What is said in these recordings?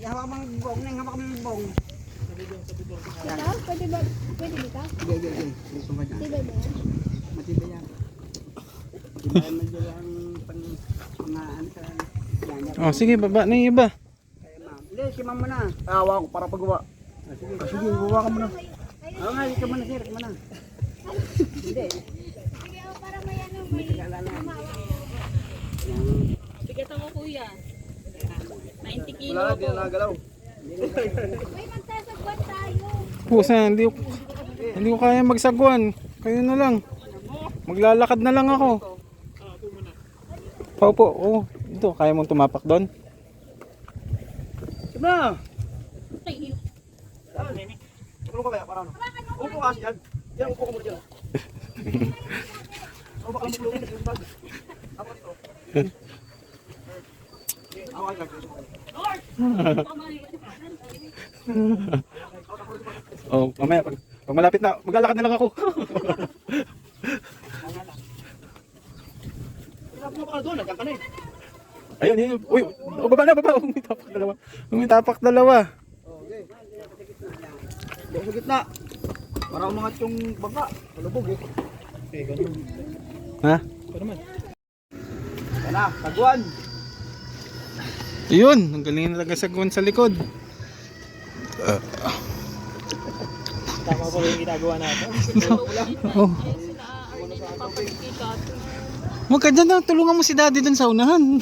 hawak mo ng bong, hawak mo ng bong. Ito? Pwede ba? Pwede dito? Sige. Dito ba dyan? Tibay ba yan? Matibay yan. Tibayan mo dyan ang mga ano sa yan. Oh, sige, baba na yung iba. Hindi, si mama na. Tawa ko para pagawa. Sige, buwa ka muna. Oo nga, ikaw muna sir, ikaw muna. Hindi. Sige, para may ano, may kumawa. Bigatan mo kuya. 90 kilo Wala, po. di na nagalaw. May magsasagwan tayo. Pusa, hindi ko kaya magsagwan. Kayo na lang. Maglalakad na lang ako. Paupo, oh. Ito, kaya mong tumapak doon? Sige na. Ay, Upo ka kaya, para ano? Upo ka kasi dyan. Yan, upo ka mo dyan. Upo ka mo dyan. Ako ito. Ako ay Oh, mamaya pag malapit na, maglalakad na lang ako. Upo ka doon, nandiyan ka na eh. Ayun. Uy, oh, baba na. Umitapak dalawa. Okay. Doon sa gitna. Para umangat yung bangka. Palubog eh. Okay, ganun. Ha? Yan na, taguan. Yun, ang galing talaga sagwan sa likod. Tama po yung ginagawa natin. Oh. Huwag ka dyan na, tulungan mo si daddy dun sa unahan.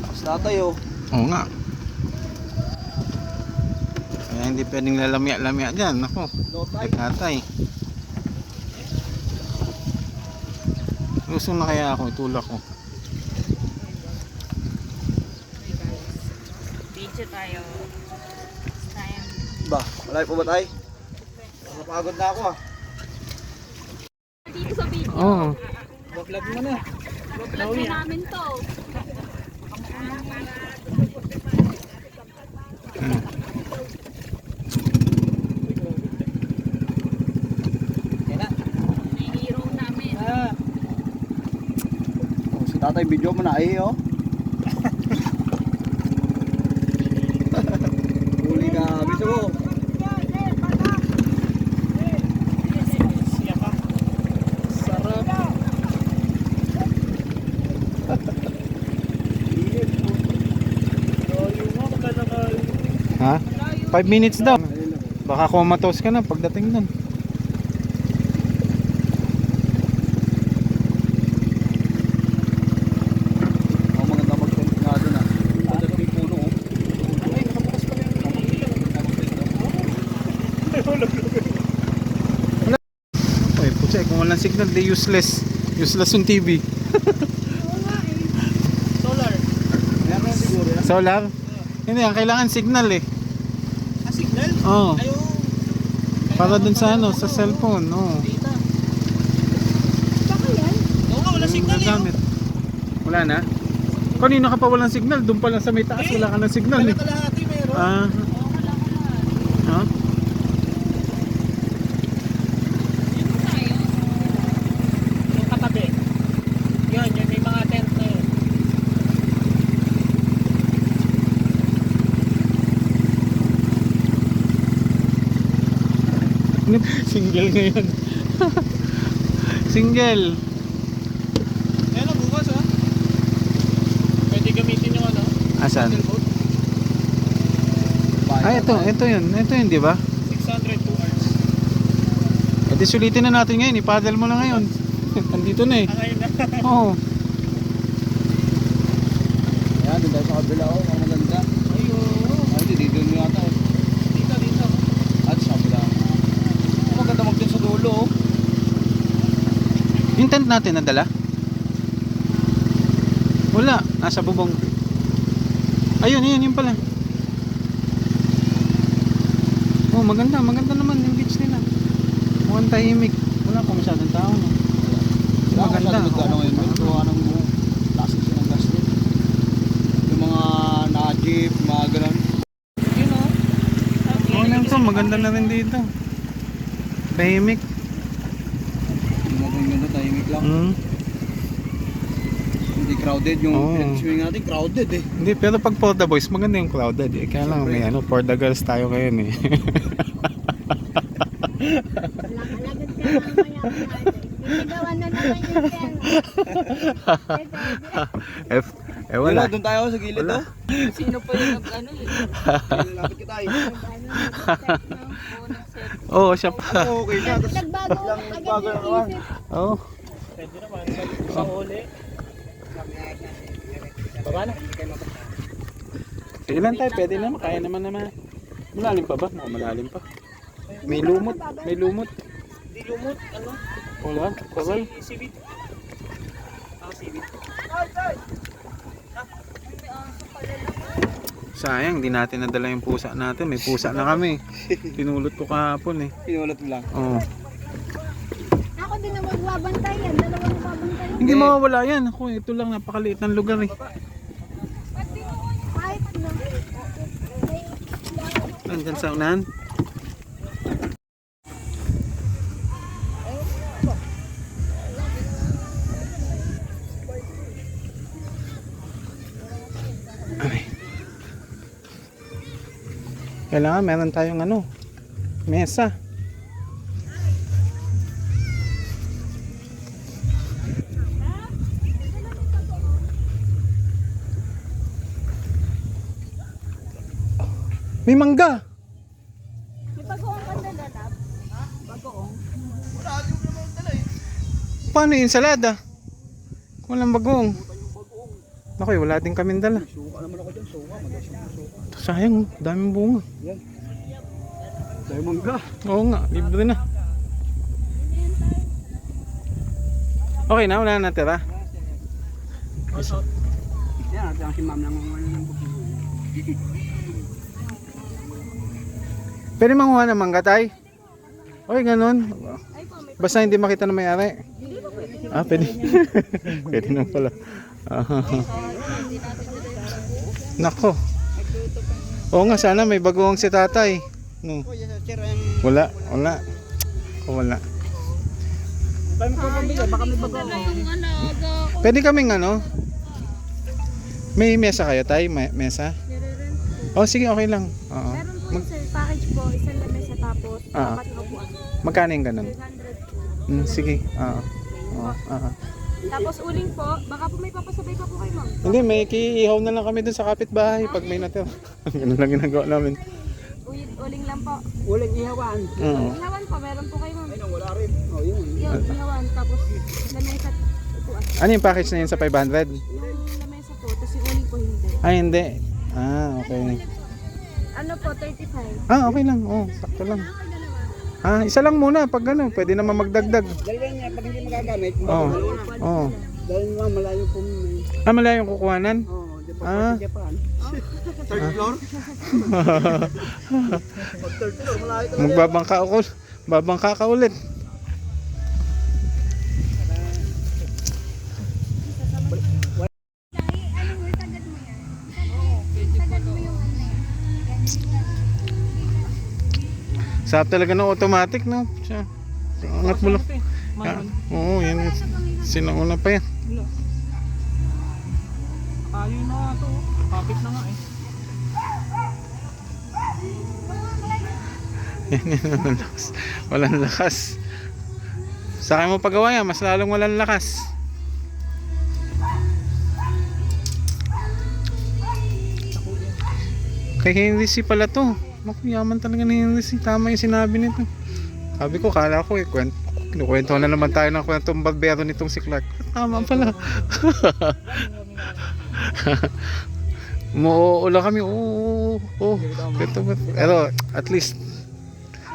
Tapos na tayo. Oo nga. Kaya hindi pwedeng lalamya-lamya dyan. Ako, ay katay. Gusto na kaya ako, itulak ko. video tayo. Time. Ba, malayo po ba tayo? Napagod na ako ah. Dito sa video. Oo. Vlog mo na. Vlog na namin to. Yan na. Nahihiro namin. Oh, si tatay video mo na eh oh. Huli ka, biso mo. Sarap. Ha? 5 minutes daw. Baka comatose ka na pagdating nun. Oh, maganda mag-tent nga doon ah. Maganda yung puno oh. Ay, nakabukas pa rin. Ay, putya, kung walang signal, di useless. Useless yung TV. Solar. Meron yan siguro yan. Solar? Hindi, ang kailangan signal eh. Ah, signal? Oo. Ayaw. Para dun sa ano, sa cellphone. Oo. Data. Baka yan? Oo nga, wala signal eh. Gagamit. Wala na? Kanina ka pa walang signal, doon pa lang sa may taas, wala ka ng signal eh. Kalahati meron. Ah, Oo, wala ko na. ha? Dito tayo. Yung katabi. Yan, yan may mga tent na yun. Single ngayon. Single. Ayan ang bukas ah. Pwede gamitin yung ano. Asan? Ah, ito yun, di ba? 600 hours. E di sulitin na natin ngayon, ipaddle mo na ngayon. Andito na eh. Ngayon na. Oo. Ayan, doon tayo sa kabila oh. Ang maganda. Ayun. Ay, dito mo yata eh. Dito. At sa kabila. Ang maganda mag-tent sa dulo oh. Yung tent natin nadala? Wala, nasa bubong. Ayun, yun pala. Oh, maganda naman yung beach nila. Mukhang tahimik. Wala pa masyadong tao. No? Maganda. Ano ngayon? Ito anong lasing siya ng gas din. Yung mga na-jeep, mga ganun. Yun oh. Oo, lang to, maganda na rin dito. Tahimik. Ang ganda, tahimik lang. Mm. Hindi crowded. Yung Oo. pinag-swimming natin, crowded eh. Hindi, pero pag for the boys, maganda yung crowded eh. Kaya lang, may ano, for the girls tayo ngayon eh. Alagad ka mamaya natin. Binigawan na naman yung pera. Wala. Doon tayo sa gilid Wala. oh. Sino pa yung nag-ano eh? Lapit kita eh. Oo, siya pa. Okay na. Tapos Nagbago agad yung isip. Oo. Ilan tayo? Pwede naman. Kaya naman naman. Malalim pa ba? Malalim pa. May lumot. May lumot. Hindi lumot. Ano? Wala. Coral. Sibit. Sibit. Sayang, di natin nadala yung pusa natin. May pusa na kami. Tinulot ko kahapon eh. Pinulot mo lang. Oo. Ako din na magbabantay yan. Dalawang babantay. Hindi mawawala yan. Ako, ito lang napakaliit ng lugar eh. Kahit ano. Nandyan sa unahan. Ay. Kailangan meron tayong ano, mesa. May mangga. May pag-uong ka na lalap. Pag-uong. Paano yung ensalada? Walang bagoong. Naku, wala din kaming dala. Suka naman ako dyan. Suka. Madalas yung suka. Sayang, daming bunga. Yan. Dahil mangga. Oo nga, libre na. Okay na, wala na natira. Yan, at si ma'am lang ang ng bukid. Pwede manguha ng mangga, tay? Okay, ganun. Basta hindi makita na may-ari. Ah, pwede. Pwede na pala. Nako. Oo nga, sana may bagoong si tatay. No. Wala, wala. Wala. Dala yung ano, Pwede kaming ano? May mesa kayo, tay? May mesa? Oh, sige, okay lang. Oo. Meron po sir, package po. Isang lamesa tapos. Ah. Dapat upuan. Magkano yung ganun? 300 po. Sige. Oo. Oo. Tapos uling po, baka po may papasabay pa po kay ma'am. Hindi, may kiihaw na lang kami dun sa kapitbahay pag may natira. Ganun lang ginagawa namin. Uling lang po. Uling ihawan. Oo. Ihawan po, meron po kay ma'am. Ay, nang wala rin. Oh, yun. Yun, ihawan. Tapos lamesa at upuan. Ano yung package na yun sa 500? Yung lamesa po, tapos yung uling po hindi. Ay, hindi. Ah, okay. Ano po, 35. Ah, okay lang. Oh, sakto lang. Ah, isa lang muna. Pag ano, pwede naman magdagdag. Dahil yan niya, pag hindi magagamit, Oo. Oo. dahil naman malayo po may... Ah, malayo yung kukuhanan? Oo, di pa Ah. sa Japan. Third floor? Pag third floor, malayo ka. Magbabangka ako. Babangka ka ulit. Ano mo, tagad mo yan? Tagad mo yung ano yan. Sarap talaga ng automatic, no? Siya. Angat mo lang. Ah, oo, yan. Sinauna pa yan. Ayaw na nga to. Kapit na nga eh. Yan, walang lakas. Walang lakas. Sa akin mo pagawa yan, mas lalong walang lakas. Kay Henry C pala to. Naku, yaman talaga ni Henry C. Tama yung sinabi nito. Sabi ko, kala ko kinukwento na naman tayo ng kwentong barbero nitong si Clark. Tama pala. Umuula kami. Oo. Pero at least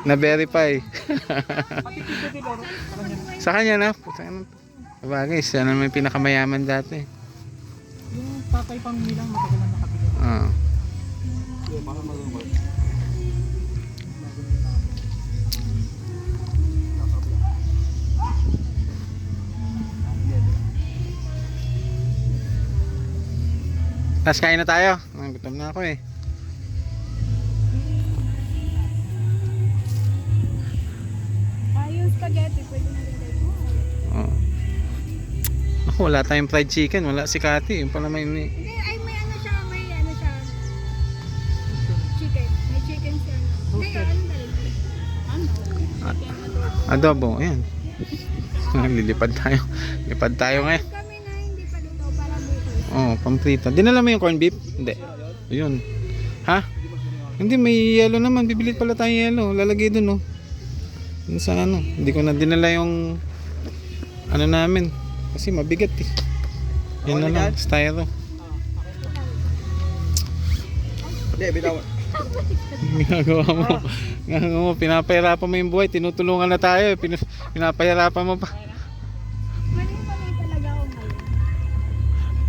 na-verify. Sa kanya na. Bagay, siya naman yung pinakamayaman dati. Yung tatay pamilya lang matagal na nakapili. Ah. Tapos kain na tayo. Gutom na ako eh. spaghetti, pwede na rin gawin. Oh. Ako, wala tayong fried chicken. Wala si Kati. Yung pala may... Hindi, ay may ano siya. Chicken. May chicken siya. Hindi, ano dali? Adobo. Ayan. Lilipad tayo. Lipad tayo ngayon. Kami na hindi pa dito para bukas. Oh, pamprito. Dinala mo yung corned beef? Hindi. Ayun. Ha? Hindi, may yellow naman. Bibili pala tayo yellow. Lalagay dun, oh. Dun sa ano. Hindi ko na dinala yung ano namin. Kasi mabigat eh. Yan na lang. Styro. Hindi, bitawan. Ginagawa mo. Ginagawa mo. Pinapahirapan mo yung buhay. Tinutulungan na tayo. Pinapahirapan mo pa. Mali talaga ako ngayon.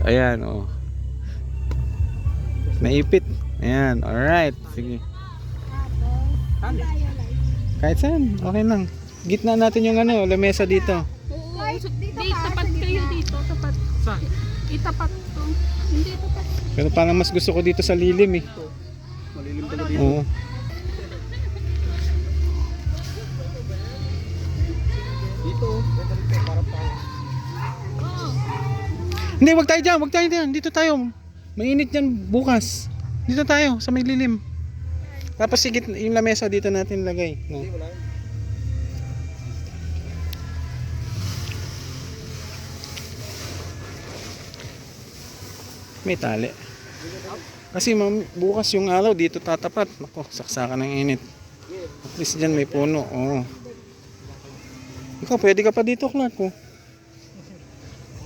Ayan, oh. Naipit. Ayan, alright. Sige. Tapos, tayo lang. Kahit saan, okay lang. Gitna natin yung ano, lamesa dito. Oo, Ay, so, dito di, ka, tapat sa kayo gitna. dito. Tapat. Saan? Itapat to. Hindi tapat. Pero parang mas gusto ko dito sa lilim eh. Malilim talaga dito. Oo. Dito, ganda rin tayo, para pa. Hindi, wag tayo dyan, wag tayo dyan. Dito tayo. Mainit yan bukas. Dito tayo, sa may lilim. Tapos sigit yung lamesa dito natin lagay. No? Hindi, wala. May tali. Kasi bukas yung araw dito tatapat. Nako, saksakan ng init. At least dyan may puno. Oo. Ikaw, pwede ka pa dito, Clark. Oh.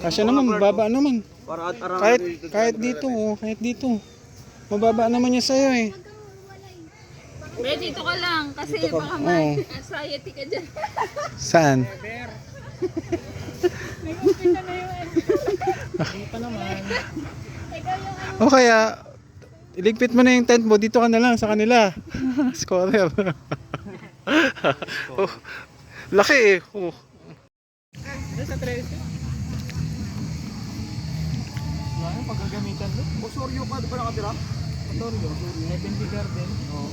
Kasya naman, baba naman. Para at-arang Kahit dito, oh, kahit dito. Mababa naman yan sa'yo eh. Be, dito ka lang. Kasi baka Oo. may anxiety ka dyan. Saan? O kaya, iligpit mo na yung tent mo, dito ka na lang sa kanila. Scorer. Oh, laki eh. Oh. Ano pagkagamitan doon? Osorio ka, di ba nakatira? Osorio. Nebenty Garden. Oo.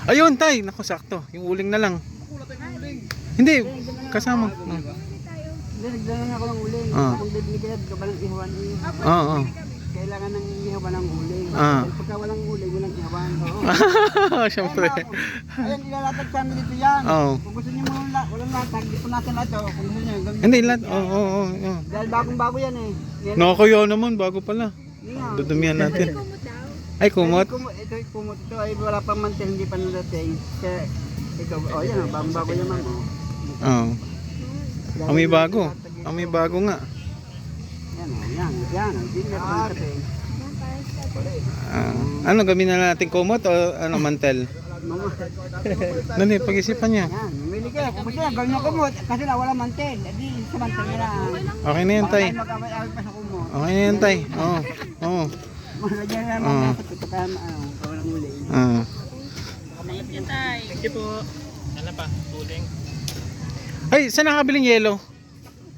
Ayun, tay. Naku, sakto. Yung uling na lang. Nakulat tayo uling. Hindi, kasama. Hindi, nagdala na ako ng uling. Ah. Kung bibigyan ka ba ng ihawan eh. Oo. Oh, Kailangan ng ihawan ng uling. Ah. Dahil pagka walang uling, walang ihawan. Oo. Siyempre. Ayan, ilalatag sa amin dito yan. Oo. Kung gusto niyo walang latag, di po natin lahat. Oh. Kung gusto niyo, gamitin. Hindi, lahat. Oo. Dahil bagong-bago yan eh. Yan. Nakuya naman, bago pala. Hindi nga. Dudumihan natin. Kumot daw. Ay, kumot. Ito yung kumot. Ito ay wala pang mantel, hindi pa nadating. Kaya, ikaw, oh yan, bagong-bago yan man. Oh. Oo. Amoy bago. Amoy bago nga. Yan, oh, yan. Hindi na pa nadating. Yan, parang sa Ano, gawin na natin kumot o ano, mantel? Dali, pag-isipan niya. Yan, mamili kayo. Kung gusto niya, gawin niyo kumot. Kasi wala mantel. Edi, sa mantel nila. Okay na yan, tay. Mag-away-away pa sa kumot. Okay na yan, tay. Oo. Malagyan na Ah. naman sa ito kaya walang uling. Ah. Thank you, tay. Thank you po. Ano pa? Uling. Ay, saan nakabiling yelo?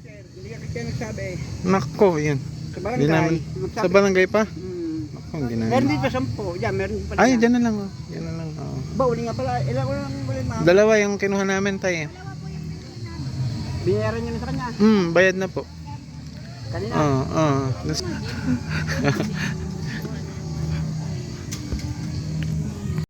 Hindi ka kasi nagsabi. Nako, yun. Sa Hindi namin. Sa barangay pa? Nako, hindi Meron namin. dito 10. Yan, meron pa Ay, dyan na lang. Oh. Yan na lang. Oo. Ba, uling nga pala. Ilang ulang uling ma'am? Dalawa yung kinuha namin, tay. Binayaran niyo na sa kanya. Bayad na po. Kanina. Oo.